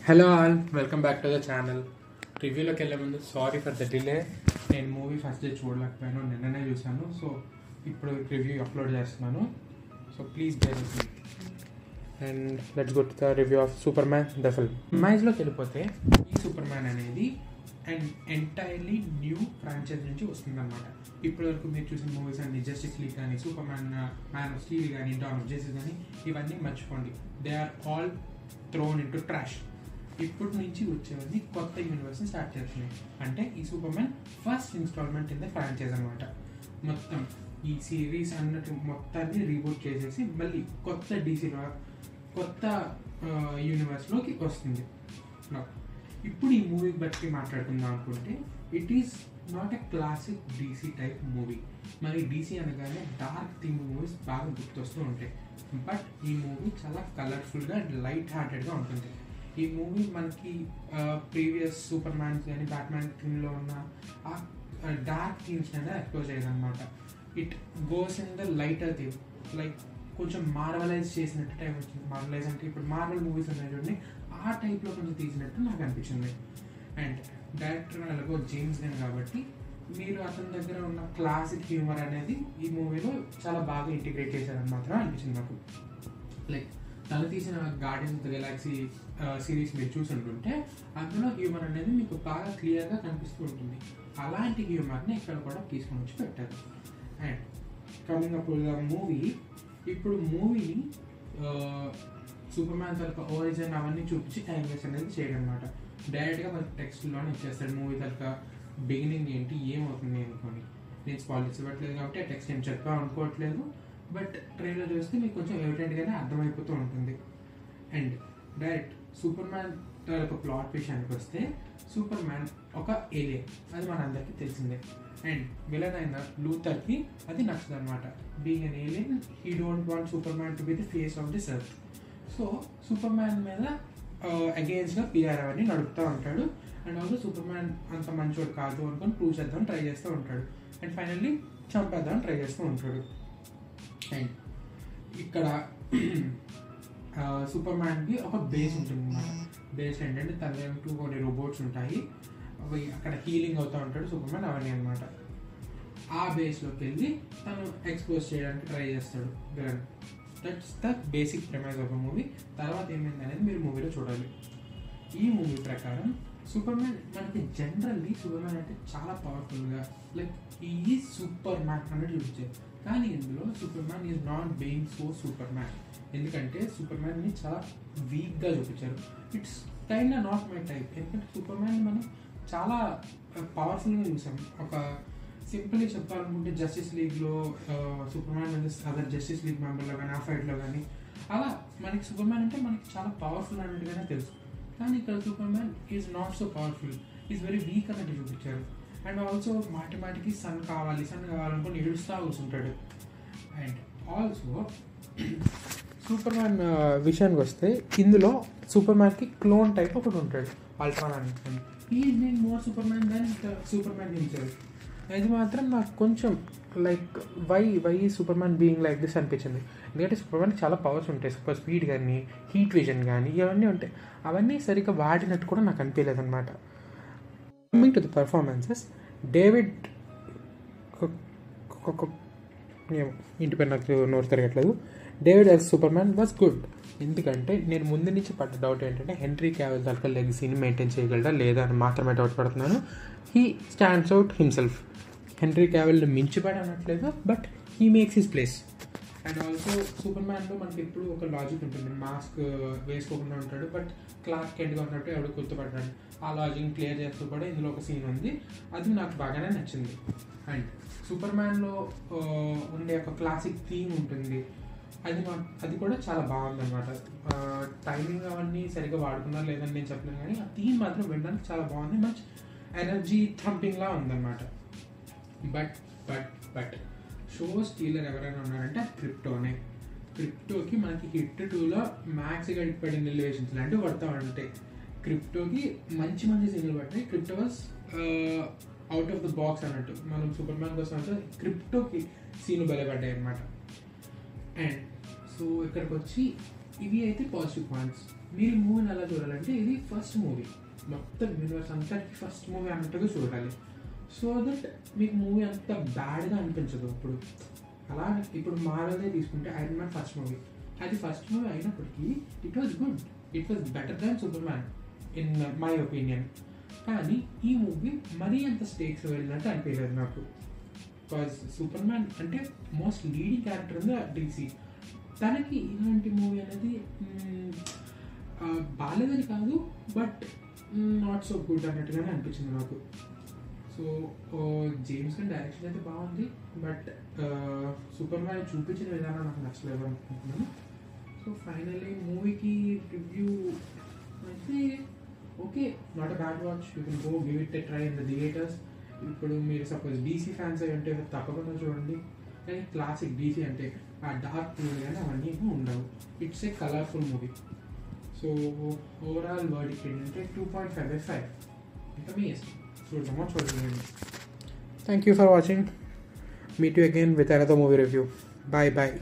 Hello all, welcome back to the channel. రివ్యూలోకి వెళ్ళే ముందు సారీ ఫర్ ద డిలే. నేను మూవీ ఫస్ట్ డే చూడలేకపోయాను, నిన్ననే చూశాను. సో ఇప్పుడు రివ్యూ అప్లోడ్ చేస్తున్నాను. So please bear with me and let's go to the review of Superman the film. మ్యాచ్లోకి వెళ్ళిపోతే ఈ సూపర్ మ్యాన్ అనేది అండ్ ఎంటైర్లీ న్యూ ఫ్రాంచైజ్ నుంచి వస్తుందన్నమాట. ఇప్పటివరకు మీరు చూసిన మూవీస్ అన్ని జస్టిస్ లీగ్ కానీ, Superman, man of steel కానీ, డాన్ ఆఫ్ జస్టిస్ కానీ ఇవన్నీ మర్చిపోండి. They are all thrown into trash. ఇప్పటి నుంచి వచ్చేవన్నీ కొత్త యూనివర్స్ని స్టార్ట్ చేస్తున్నాయి. అంటే ఈ Superman first instalment in the franchise అనమాట. మొత్తం ఈ సిరీస్ అన్నట్టు మొత్తాన్ని రీబూట్ చేసేసి మళ్ళీ కొత్త డీసీలో కొత్త యూనివర్స్లోకి వస్తుంది. ఇప్పుడు ఈ మూవీ బట్టి మాట్లాడుకుందాం అనుకుంటే it is not a classic DC type movie. మరి డీసీ అనగానే డార్క్ థీమ్ మూవీస్ బాగా గుర్తొస్తూ ఉంటాయి. బట్ ఈ మూవీ చాలా కలర్ఫుల్గా అండ్ లైట్ హార్టెడ్గా ఉంటుంది. ఈ మూవీ మనకి ప్రీవియస్ సూపర్ మ్యాన్స్ కానీ బ్యాట్మ్యాన్ థీమ్లో ఉన్న ఆ డార్క్ థీమ్స్ అనేది ఎక్స్పోజ్ అయ్యేదన్నమాట. It goes in the lighter theme, like కొంచెం మార్వలైజ్ చేసినట్టు టైం వచ్చింది. మార్వలైజ్ అంటే ఇప్పుడు మార్వల్ మూవీస్ ఉన్నాయి చూడండి, ఆ టైప్లో కొంచెం తీసినట్టు నాకు అనిపించింది. అండ్ డైరెక్టర్ అలాగో జేమ్స్ గన్ కాబట్టి మీరు అతని దగ్గర ఉన్న క్లాసిక్ హ్యూమర్ అనేది ఈ మూవీలో చాలా బాగా ఇంటిగ్రేట్ చేశారని మాత్రం అనిపించింది నాకు. లైక్ తను తీసిన guardians of the Galaxy series మీరు చూసుంటుంటే అందులో హ్యూమర్ అనేది మీకు బాగా క్లియర్గా కనిపిస్తూ ఉంటుంది. అలాంటి హ్యూమర్ని ఇక్కడ కూడా తీసుకొని వచ్చి పెట్టారు. And coming up the movie, ఇప్పుడు మూవీని సూపర్ మ్యాన్ తరఫు ఒరిజిన్ అవన్నీ చూపించి టైం వేస్ట్ అనేది చేయడం అనమాట. డైరెక్ట్గా మనకి టెక్స్ట్లోనే ఇచ్చేస్తాడు మూవీ తరఫు బిగినింగ్ ఏంటి, ఏమవుతుంది అనుకోని. నేను స్పాయిలర్స్ ఇవ్వట్లేదు కాబట్టి ఆ టెక్స్ట్ ఏం చెప్పా అనుకోవట్లేదు. బట్ ట్రైలర్ చూస్తే మీకు కొంచెం ఎవిడెంట్గానే అర్థమైపోతూ ఉంటుంది. అండ్ డైరెక్ట్ సూపర్ మ్యాన్ యొక్క ప్లాట్ విషయానికి వస్తే సూపర్ మ్యాన్ ఒక ఏలియన్, అది మనందరికీ తెలిసిందే. అండ్ విలన్ అయిన లూథర్కి అది నచ్చదు అనమాట. Being an alien, he don't want super man to be the face of this earth. So super man మీద అగేన్స్ట్గా పిఆర్ అవన్నీ నడుపుతూ ఉంటాడు. అండ్ ఆల్సో సూపర్ మ్యాన్ అంత మంచోడు కాదు అనుకొని ప్రూవ్ చేద్దామని ట్రై చేస్తూ ఉంటాడు. అండ్ ఫైనల్లీ చంపేద్దామని ట్రై చేస్తూ ఉంటాడు. అండ్ ఇక్కడ సూపర్ మ్యాన్కి ఒక బేస్ ఉంటుంది అన్నమాట. బేస్ ఏంటంటే తనకు కొన్ని రోబోట్స్ ఉంటాయి, అవి అక్కడ హీలింగ్ అవుతూ ఉంటాడు సూపర్ మ్యాన్ అవన్నీ అనమాట. ఆ బేస్లోకి వెళ్ళి తను ఎక్స్పోజ్ చేయడానికి ట్రై చేస్తాడు villain. That's the basic premise of the movie. తర్వాత ఏమైంది అనేది మీరు మూవీలో చూడాలి. ఈ మూవీ ప్రకారం సూపర్ మ్యాన్ మనకి జనరల్లీ సూపర్ మ్యాన్ అంటే చాలా పవర్ఫుల్గా లైక్ ఈ సూపర్ మ్యాన్ అన్నట్టు చూపించారు. కానీ ఇందులో Superman is not being so Superman. ఎందుకంటే సూపర్ మ్యాన్ని చాలా వీక్గా చూపించారు. It's kind not my type. ఎందుకంటే సూపర్ మ్యాన్ మనం చాలా పవర్ఫుల్గా చూసాం. ఒక సింపుల్గా చెప్పాలనుకుంటే జస్టిస్ లీగ్లో Superman other justice league మెంబర్లో కానీ ఆ ఫైట్లో కానీ అలా మనకి సూపర్ మ్యాన్ అంటే మనకి చాలా పవర్ఫుల్ అన్నట్టుగానే తెలుసు. కానీ ఇక్కడ super man is not so powerful, is very weak అన్నట్టు చూపించారు. అండ్ ఆల్సో మాటిమాటికి సన్ కావాలనుకుని ఏడుస్తూ కూర్చుంటాడు. అండ్ ఆల్సో సూపర్ మ్యాన్ విషయానికి వస్తే ఇందులో సూపర్ మ్యాన్కి క్లోన్ టైప్ ఒకటి ఉంటాడు, అల్ట్రాన్ అనుకోండి. Is being more Superman than Superman himself. ఇది మాత్రం నాకు కొంచెం like why Superman being like this అనిపించింది. ఎందుకంటే సూపర్ మ్యాన్కి చాలా పవర్స్ ఉంటాయి, సూపర్ స్పీడ్ కానీ హీట్ విజన్ కానీ ఇవన్నీ ఉంటాయి. అవన్నీ సరిగ్గా వాడినట్టు కూడా నాకు అనిపించలేదు అనమాట. Coming to the performances, David ఇంటి పేరు నాకు నోరు తిరగట్లేదు, David as Superman was good. ఎందుకంటే నేను ముందు నుంచి పడ్డ డౌట్ ఏంటంటే హెన్రీ క్యావిల్ దాకా లెగసీని మెయింటైన్ చేయగలడా లేదా అని మాత్రమే డౌట్ పడుతున్నాను. He stands out himself. Henry క్యావిల్ని మించిపడి అనట్లేదు, but he makes his place. And also సూపర్ మ్యాన్లో మనకి ఎప్పుడు ఒక లాజిక్ ఉంటుంది, మాస్క్ వేసుకోకుండా ఉంటాడు బట్ క్లార్క్ కెంట్గా ఉన్నట్టు ఎవడు గుర్తుపడ్డాడు. ఆ లాజిక్ క్లియర్ చేస్తూ కూడా ఇందులో ఒక సీన్ ఉంది, అది నాకు బాగానే నచ్చింది. అండ్ సూపర్ మ్యాన్లో ఉండే ఒక క్లాసిక్ థీమ్ ఉంటుంది, అది కూడా చాలా బాగుందన్నమాట. టైమింగ్ అవన్నీ సరిగ్గా వాడుకున్నారు లేదని నేను చెప్పలేను, కానీ ఆ థీమ్ మాత్రం వినడానికి చాలా బాగుంది, మంచి ఎనర్జీ థంపింగ్లా ఉందన్నమాట. బట్ షో స్టీలర్ ఎవరైనా ఉన్నారంటే క్రిప్టోనే. క్రిప్టోకి మనకి హిట్ 2లో మ్యాక్స్ గడికి పడిన ఎలివేషన్స్ లాంటివి పడతా ఉంటాయి. క్రిప్టోకి మంచి సీన్లు పట్టాయి. Crypto was out of the box అన్నట్టు. మనం సూపర్ మ్యాన్ కోసం అంటే క్రిప్టోకి సీన్లు బలపడ్డాయి అన్నమాట. అండ్ సో ఇక్కడికి వచ్చి ఇవి అయితే పాజిటివ్ పాయింట్స్. మీరు మూవీని ఎలా చూడాలంటే ఇది ఫస్ట్ మూవీ, మొత్తం యూనివర్స్ అంతటికి ఫస్ట్ మూవీ అన్నట్టుగా చూడాలి. సో దట్ మీకు మూవీ అంత బ్యాడ్గా అనిపించదు. అలా ఇప్పుడు మార్వెల్దే తీసుకుంటే ఐరన్ మ్యాన్ ఫస్ట్ మూవీ, అది ఫస్ట్ మూవీ అయినప్పటికీ it was good, it was better than super man in my opinion. కానీ ఈ మూవీ మరీ అంత స్టేక్స్ వెళ్ళినట్టు అనిపించలేదు నాకు. బికాజ్ సూపర్ మ్యాన్ అంటే మోస్ట్ లీడింగ్ క్యారెక్టర్ ఉంది డీసీ, తనకి ఇలాంటి మూవీ అనేది బాగాలేదని కాదు, బట్ నాట్ సో గుడ్ అన్నట్టుగానే అనిపించింది నాకు. సో జేమ్స్ గన్ డైరెక్షన్ అయితే బాగుంది, బట్ సూపర్ మ్యాన్ చూపించిన విధానం నాకు నచ్చలేదు అనుకుంటున్నాను. సో ఫైనల్లీ మూవీకి రివ్యూ అయితే okay, not a bad watch, you can go give it a try in the theatres. ఇప్పుడు మీరు సపోజ్ డీసీ ఫ్యాన్స్ అయి ఉంటే తప్పకుండా చూడండి. కానీ క్లాసిక్ డీసీ అంటే ఆ డార్క్ మూవీ కానీ అవన్నీ ఉండవు. It's a colourful movie. So overall verdict ఏంటంటే 2.5/5. ఇంకా మీ ఇష్టం, చూడమో చూడండి. Thank you for watching. Meet you again with another movie review. Bye bye.